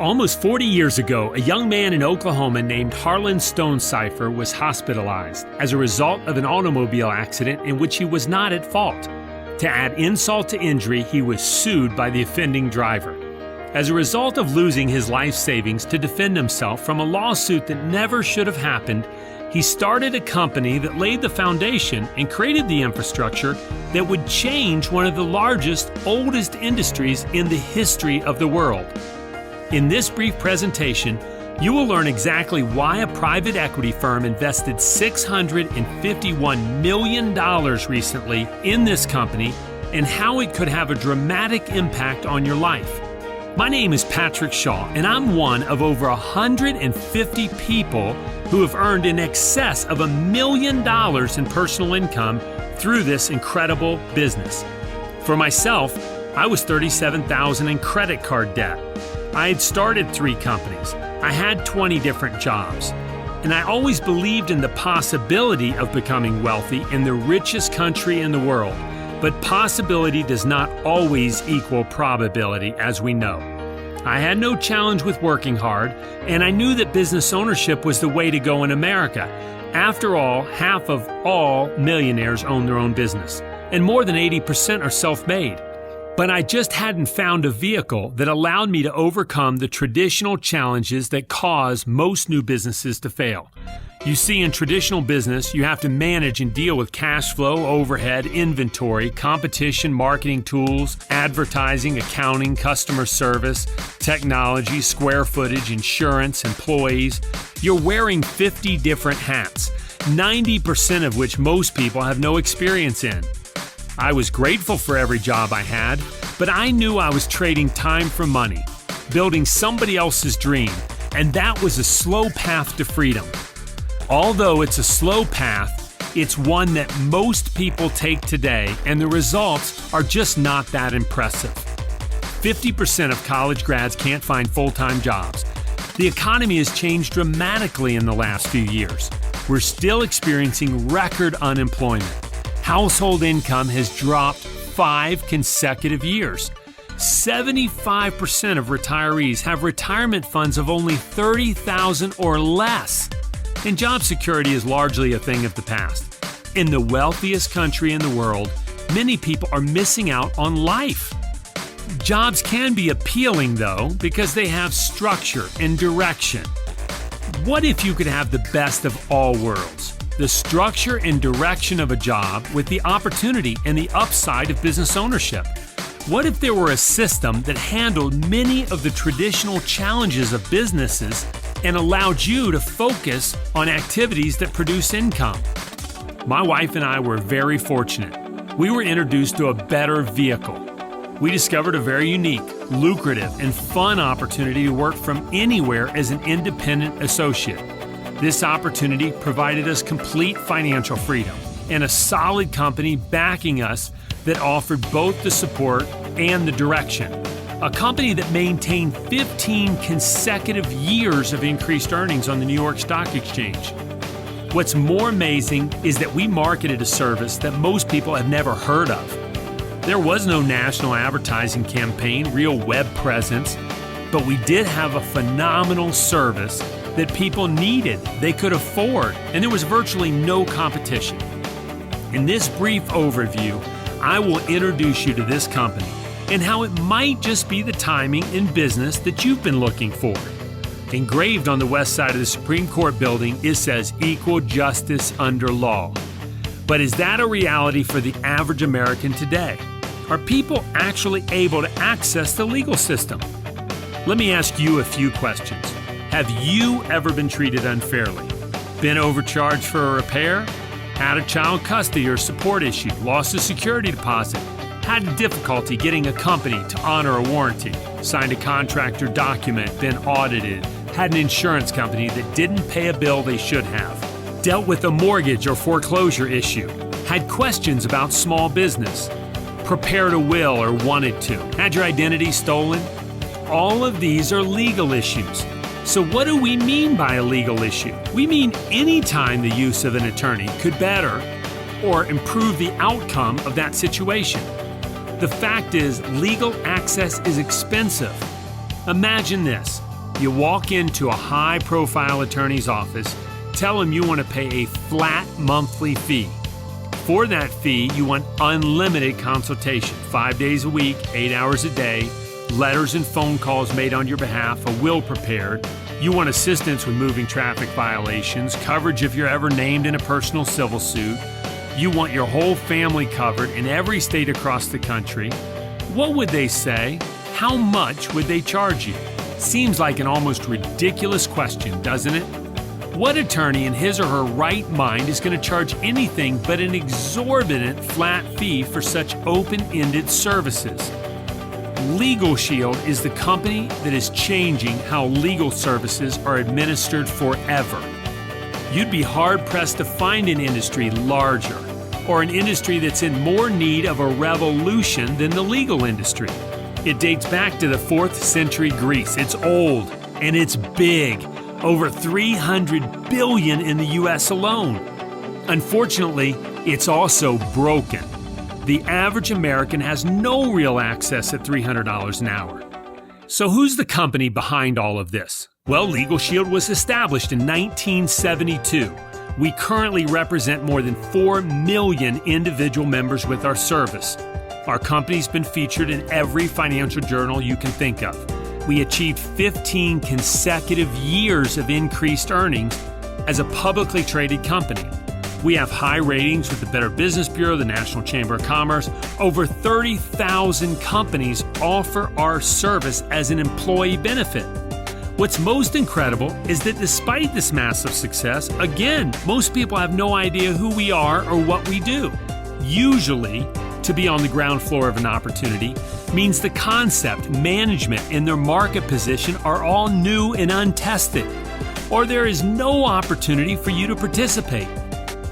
Almost 40 years ago, a young man in Oklahoma named Harlan Stonecipher was hospitalized as a result of an automobile accident in which he was not at fault. To add insult to injury, he was sued by the offending driver. As a result of losing his life savings to defend himself from a lawsuit that never should have happened, he started a company that laid the foundation and created the infrastructure that would change one of the largest, oldest industries in the history of the world. In this brief presentation, you will learn exactly why a private equity firm invested $651 million recently in this company and how it could have a dramatic impact on your life. My name is Patrick Shaw, and I'm one of over 150 people who have earned in excess of $1 million in personal income through this incredible business. For myself, I was $37,000 in credit card debt. I had started 3 companies. I had 20 different jobs. And I always believed in the possibility of becoming wealthy in the richest country in the world. But possibility does not always equal probability, as we know. I had no challenge with working hard, and I knew that business ownership was the way to go in America. After all, half of all millionaires own their own business, and more than 80% are self-made. But I just hadn't found a vehicle that allowed me to overcome the traditional challenges that cause most new businesses to fail. You see, in traditional business, you have to manage and deal with cash flow, overhead, inventory, competition, marketing tools, advertising, accounting, customer service, technology, square footage, insurance, employees. You're wearing 50 different hats, 90% of which most people have no experience in. I was grateful for every job I had, but I knew I was trading time for money, building somebody else's dream, and that was a slow path to freedom. Although it's a slow path, it's one that most people take today, and the results are just not that impressive. 50% of college grads can't find full-time jobs. The economy has changed dramatically in the last few years. We're still experiencing record unemployment. Household income has dropped 5 consecutive years. 75% of retirees have retirement funds of only $30,000 or less. And job security is largely a thing of the past. In the wealthiest country in the world, many people are missing out on life. Jobs can be appealing, though, because they have structure and direction. What if you could have the best of all worlds? The structure and direction of a job with the opportunity and the upside of business ownership. What if there were a system that handled many of the traditional challenges of businesses and allowed you to focus on activities that produce income? My wife and I were very fortunate. We were introduced to a better vehicle. We discovered a very unique, lucrative, and fun opportunity to work from anywhere as an independent associate. This opportunity provided us complete financial freedom and a solid company backing us that offered both the support and the direction. A company that maintained 15 consecutive years of increased earnings on the New York Stock Exchange. What's more amazing is that we marketed a service that most people have never heard of. There was no national advertising campaign, real web presence, but we did have a phenomenal service that people needed, they could afford, and there was virtually no competition. In this brief overview, I will introduce you to this company and how it might just be the timing in business that you've been looking for. Engraved on the west side of the Supreme Court building, it says equal justice under law. But is that a reality for the average American today? Are people actually able to access the legal system? Let me ask you a few questions. Have you ever been treated unfairly? Been overcharged for a repair? Had a child custody or support issue? Lost a security deposit? Had difficulty getting a company to honor a warranty? Signed a contract or document, been audited? Had an insurance company that didn't pay a bill they should have? Dealt with a mortgage or foreclosure issue? Had questions about small business? Prepared a will or wanted to? Had your identity stolen? All of these are legal issues. So what do we mean by a legal issue? We mean any time the use of an attorney could better or improve the outcome of that situation. The fact is, legal access is expensive. Imagine this. You walk into a high-profile attorney's office, tell them you want to pay a flat monthly fee. For that fee, you want unlimited consultation, 5 days a week, 8 hours a day, letters and phone calls made on your behalf, a will prepared. You want assistance with moving traffic violations, coverage if you're ever named in a personal civil suit. You want your whole family covered in every state across the country. What would they say? How much would they charge you? Seems like an almost ridiculous question, doesn't it? What attorney in his or her right mind is going to charge anything but an exorbitant flat fee for such open-ended services? LegalShield is the company that is changing how legal services are administered forever. You'd be hard-pressed to find an industry larger or an industry that's in more need of a revolution than the legal industry. It dates back to the 4th century Greece. It's old and it's big. Over $300 billion in the U.S. alone. Unfortunately, it's also broken. The average American has no real access at $300 an hour. So who's the company behind all of this? Well, LegalShield was established in 1972. We currently represent more than 4 million individual members with our service. Our company's been featured in every financial journal you can think of. We achieved 15 consecutive years of increased earnings as a publicly traded company. We have high ratings with the Better Business Bureau, the National Chamber of Commerce. Over 30,000 companies offer our service as an employee benefit. What's most incredible is that despite this massive success, again, most people have no idea who we are or what we do. Usually, to be on the ground floor of an opportunity means the concept, management, and their market position are all new and untested, or there is no opportunity for you to participate.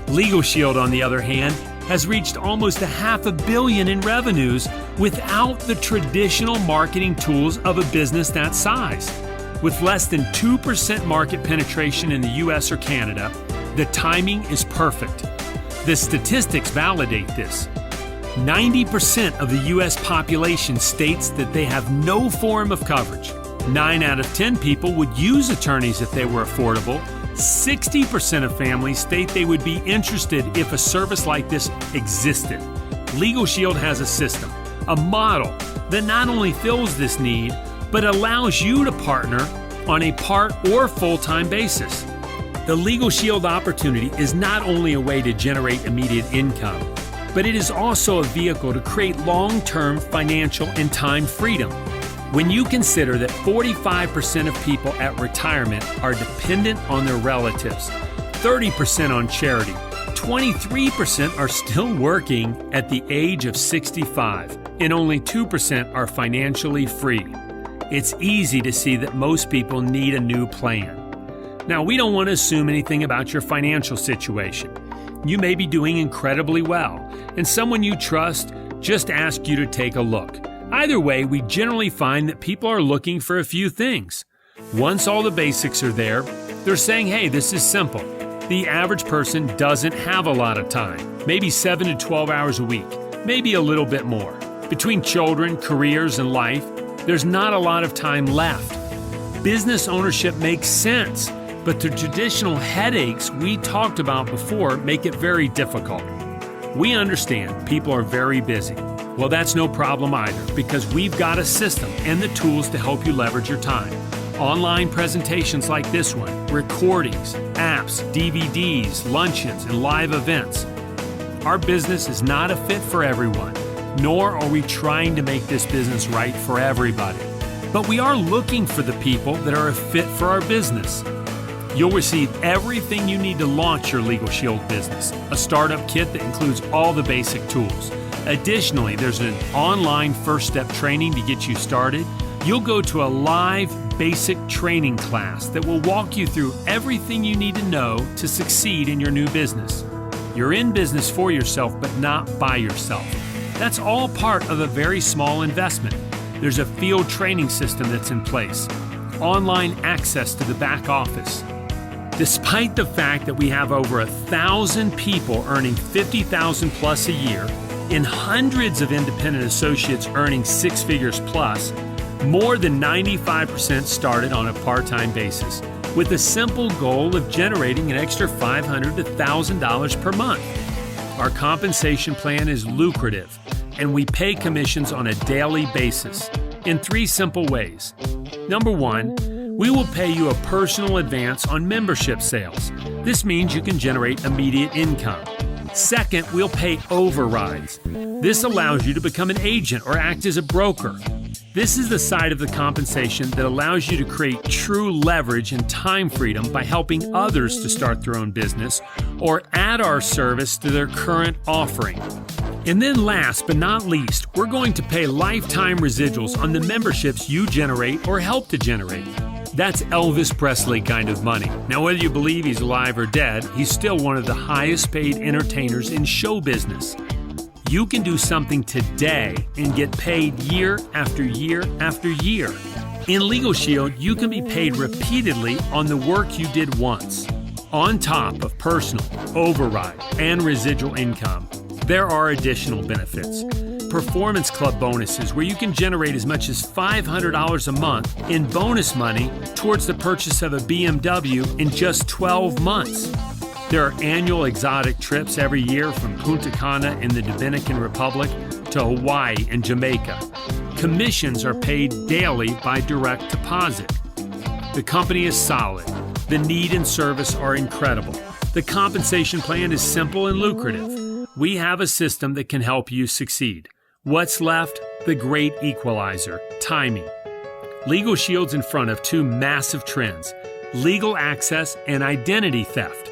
LegalShield, on the other hand, has reached almost $500 million in revenues without the traditional marketing tools of a business that size. With less than 2% market penetration in the US or Canada, the timing is perfect. The statistics validate this. 90% of the U.S. population states that they have no form of coverage. 9 out of 10 people would use attorneys if they were affordable. 60% of families state they would be interested if a service like this existed. LegalShield has a system, a model that not only fills this need, but allows you to partner on a part or full-time basis. The LegalShield opportunity is not only a way to generate immediate income, but it is also a vehicle to create long-term financial and time freedom. When you consider that 45% of people at retirement are dependent on their relatives, 30% on charity, 23% are still working at the age of 65, and only 2% are financially free, it's easy to see that most people need a new plan. Now, we don't want to assume anything about your financial situation. You may be doing incredibly well, and someone you trust just asked you to take a look. Either way, we generally find that people are looking for a few things. Once all the basics are there, they're saying, hey, this is simple. The average person doesn't have a lot of time, maybe 7 to 12 hours a week, maybe a little bit more. Between children, careers, and life, there's not a lot of time left. Business ownership makes sense, but the traditional headaches we talked about before make it very difficult. We understand people are very busy. Well, that's no problem either, because we've got a system and the tools to help you leverage your time. Online presentations like this one, recordings, apps, DVDs, luncheons, and live events. Our business is not a fit for everyone, nor are we trying to make this business right for everybody. But we are looking for the people that are a fit for our business. You'll receive everything you need to launch your LegalShield business, a startup kit that includes all the basic tools. Additionally, there's an online first step training to get you started. You'll go to a live basic training class that will walk you through everything you need to know to succeed in your new business. You're in business for yourself, but not by yourself. That's all part of a very small investment. There's a field training system that's in place, online access to the back office. Despite the fact that we have over 1,000 people earning $50,000 plus a year and hundreds of independent associates earning 6 figures plus, More than 95% started on a part-time basis, with the simple goal of generating an extra $500 to $1,000 per month. Our compensation plan is lucrative, and we pay commissions on a daily basis in 3 simple ways. Number 1, we will pay you a personal advance on membership sales. This means you can generate immediate income. Second, we'll pay overrides. This allows you to become an agent or act as a broker. This is the side of the compensation that allows you to create true leverage and time freedom by helping others to start their own business or add our service to their current offering. And then last but not least, we're going to pay lifetime residuals on the memberships you generate or help to generate. That's Elvis Presley kind of money. Now, whether you believe he's alive or dead, he's still one of the highest paid entertainers in show business. You can do something today and get paid year after year after year. In LegalShield, you can be paid repeatedly on the work you did once, on top of personal, override, and residual income. There are additional benefits. Performance Club bonuses, where you can generate as much as $500 a month in bonus money towards the purchase of a BMW in just 12 months. There are annual exotic trips every year from Punta Cana in the Dominican Republic to Hawaii and Jamaica. Commissions are paid daily by direct deposit. The company is solid. The need and service are incredible. The compensation plan is simple and lucrative. We have a system that can help you succeed. What's left? The great equalizer, timing. LegalShield's in front of 2 massive trends: legal access and identity theft.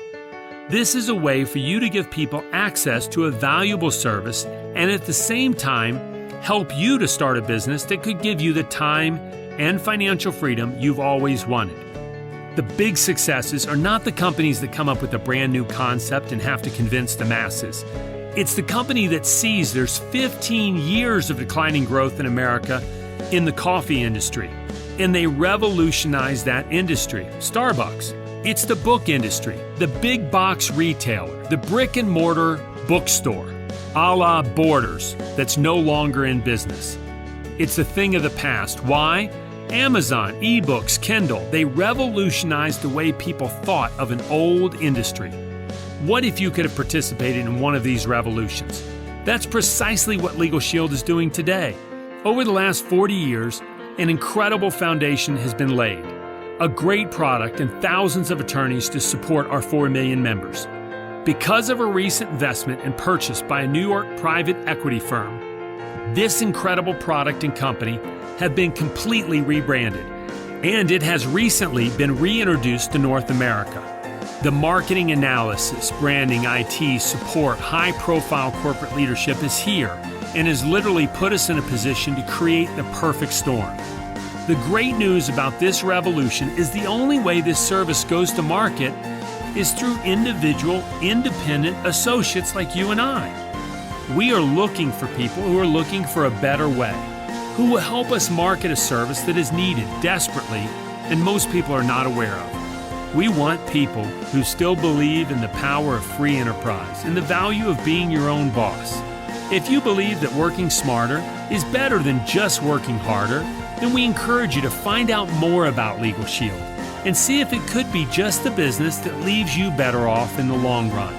This is a way for you to give people access to a valuable service and at the same time help you to start a business that could give you the time and financial freedom you've always wanted. The big successes are not the companies that come up with a brand new concept and have to convince the masses. It's the company that sees there's 15 years of declining growth in America in the coffee industry, and they revolutionize that industry. Starbucks. It's the book industry, the big box retailer, the brick and mortar bookstore, a la Borders, that's no longer in business. It's a thing of the past. Why? Amazon, ebooks, Kindle, they revolutionized the way people thought of an old industry. What if you could have participated in one of these revolutions? That's precisely what LegalShield is doing today. Over the last 40 years, an incredible foundation has been laid. A great product and thousands of attorneys to support our 4 million members. Because of a recent investment and purchase by a New York private equity firm, this incredible product and company have been completely rebranded, and it has recently been reintroduced to North America. The marketing analysis, branding, IT, support, high-profile corporate leadership is here and has literally put us in a position to create the perfect storm. The great news about this revolution is the only way this service goes to market is through individual, independent associates like you and I. We are looking for people who are looking for a better way, who will help us market a service that is needed desperately and most people are not aware of. We want people who still believe in the power of free enterprise and the value of being your own boss. If you believe that working smarter is better than just working harder, then we encourage you to find out more about LegalShield and see if it could be just the business that leaves you better off in the long run.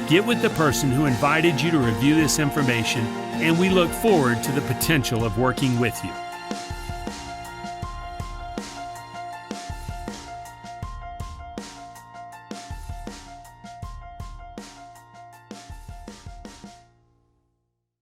Get with the person who invited you to review this information, and we look forward to the potential of working with you.